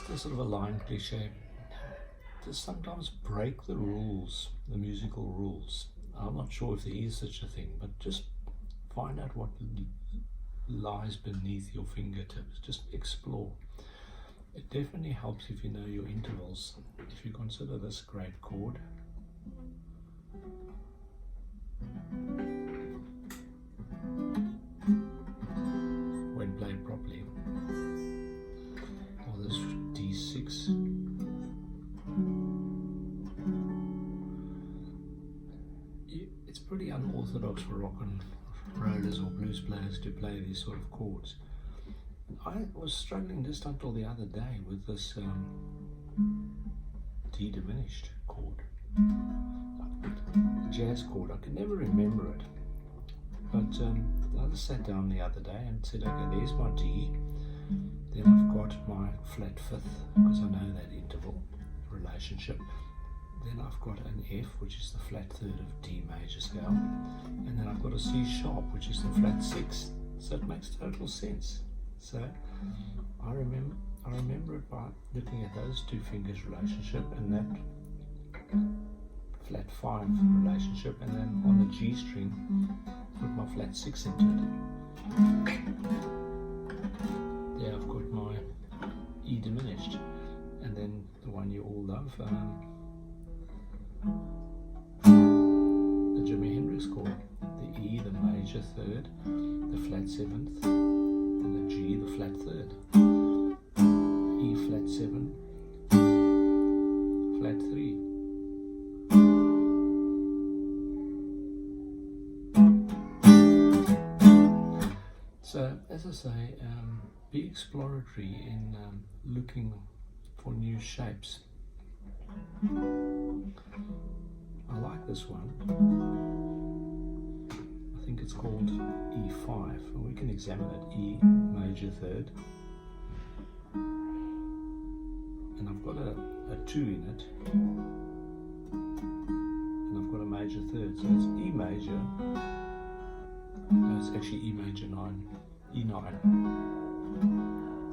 just a sort of a line cliche. Just sometimes break the rules, the musical rules. I'm not sure if there is such a thing, but just find out what lies beneath your fingertips. Just explore. It definitely helps if you know your intervals. If you consider this great chord, when played properly, or this D6, it's pretty unorthodox for rock and rollers or blues players to play these sort of chords. I was struggling just until the other day with this D diminished chord, jazz chord. I could never remember it, but I just sat down the other day and said, okay, there's my D, then I've got my flat fifth, because I know that interval relationship, then I've got an F, which is the flat third of D major scale, and then I've got a C sharp, which is the flat sixth. So it makes total sense. So I remember it by looking at those two fingers relationship and that flat five relationship, and then on the G string put my flat six into it. There I've got my E diminished, and then the one you all love, the Jimi Hendrix chord, the E, the major third, the flat seventh, and the G, the flat third, E flat seven, flat three. So, as I say, be exploratory in looking for new shapes. I like this one. I think it's called E5, and we can examine it. E major third, and I've got a 2 in it, and I've got a major third, so it's E major. No, it's actually E major 9, E9.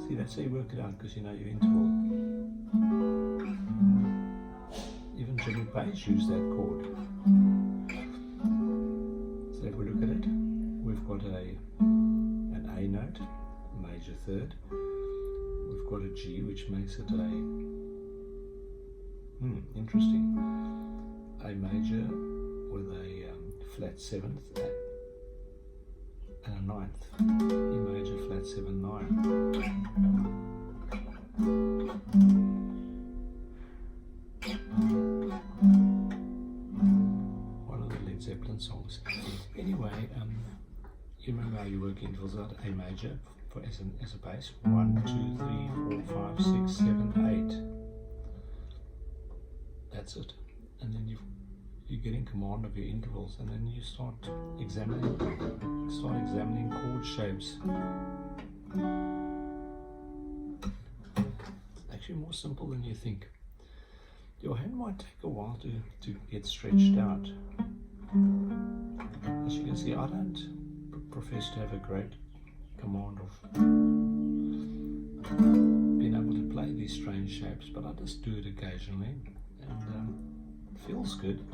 See, that's how you work it out, because you know your interval. Even Jimmy Page used that chord. So if we look at it, we've got an A note, major third. We've got a G, which makes it a interesting. A major with a flat seventh and a ninth. E major flat 7 9. One of the Led Zeppelin songs. Anyway, you remember how you work intervals out? A major as a bass. 1, 2, 3, 4, 5, 6, 7, 8. That's it. And then you get in command of your intervals, and then you start examining chord shapes. It's actually more simple than you think. Your hand might take a while to get stretched out. As you can see, I don't profess to have a great command of being able to play these strange shapes, but I just do it occasionally, and it feels good.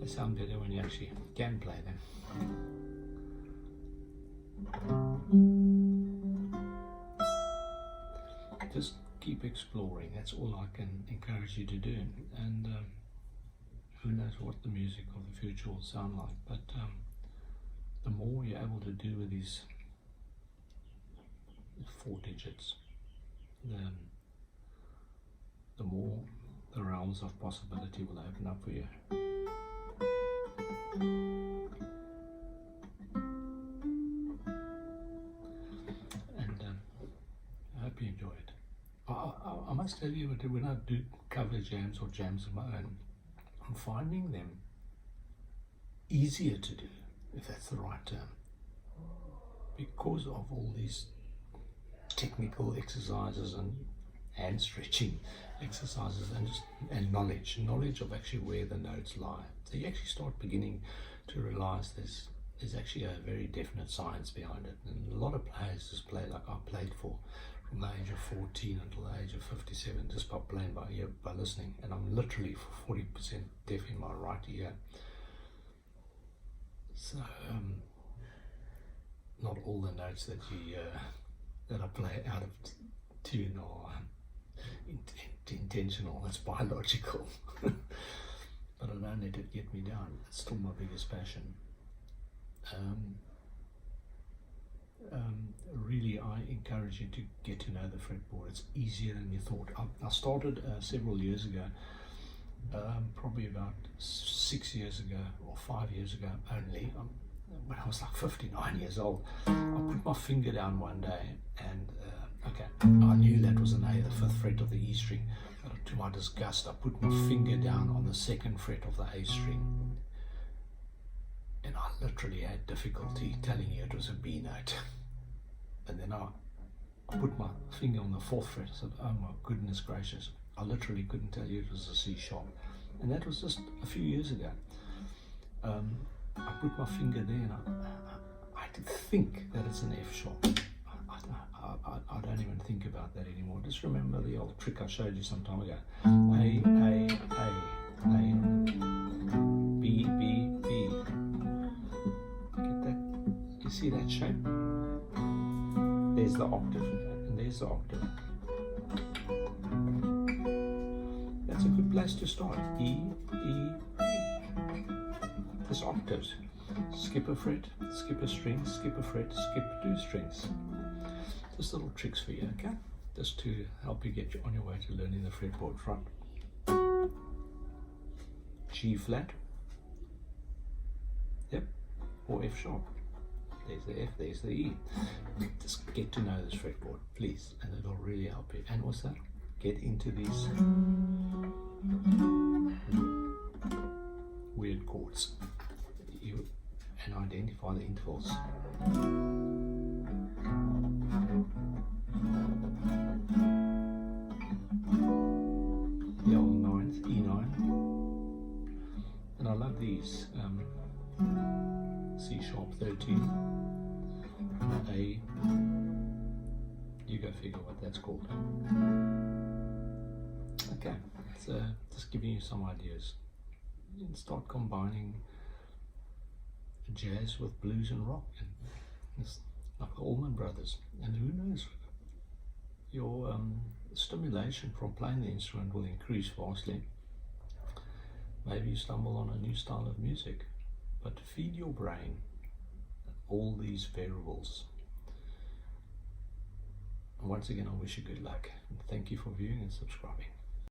They sound better when you actually can play them. Just keep exploring. That's all I can encourage you to do. And who knows what the music of the future will sound like. But the more you're able to do with these 4 digits, the more the realms of possibility will open up for you. And I hope you enjoy it. I must tell you that when I do cover jams or jams of my own, I'm finding them easier to do, if that's the right term, because of all these technical exercises and hand stretching exercises, and knowledge of actually where the notes lie. So you actually start beginning to realize there's actually a very definite science behind it. And a lot of players just play like I played for, from the age of 14 until the age of 57, just by playing by ear, by listening. And I'm literally 40% deaf in my right ear. So not all the notes that that I play out of tune are intentional. It's biological. But I don't let it get me down. It's still my biggest passion. Really, I encourage you to get to know the fretboard. It's easier than you thought. I started several years ago, probably about 6 years ago or 5 years ago only, when I was like 59 years old. I put my finger down one day and okay, I knew that was an A, the 5th fret of the E string, but to my disgust I put my finger down on the 2nd fret of the A string, and I literally had difficulty telling you it was a B note. And then I put my finger on the 4th fret. I said, oh my goodness gracious, I literally couldn't tell you it was a C sharp. And that was just a few years ago. I put my finger there and I think that it's an F sharp. I don't even think about that anymore. Just remember the old trick I showed you some time ago. A, B, B, B. Get that? You see that shape? There's the octave, and there's the octave. That's a good place to start. E, E, E. There's octaves. Skip a fret, skip a string, skip a fret, skip 2 strings. Just little tricks for you, okay? Just to help you get on your way to learning the fretboard. Right? G flat. Yep. Or F sharp. There's the F, there's the E. Just get to know this fretboard, please, and it'll really help you. And what's that? Get into these weird chords. And identify the intervals. The old 9th, E9. And I love these. C sharp 13, A, you go figure what that's called. Okay, so just giving you some ideas. You can start combining jazz with blues and rock, and it's like the Allman Brothers. And who knows, your stimulation from playing the instrument will increase vastly. Maybe you stumble on a new style of music, but feed your brain all these variables. And once again, I wish you good luck. And thank you for viewing and subscribing.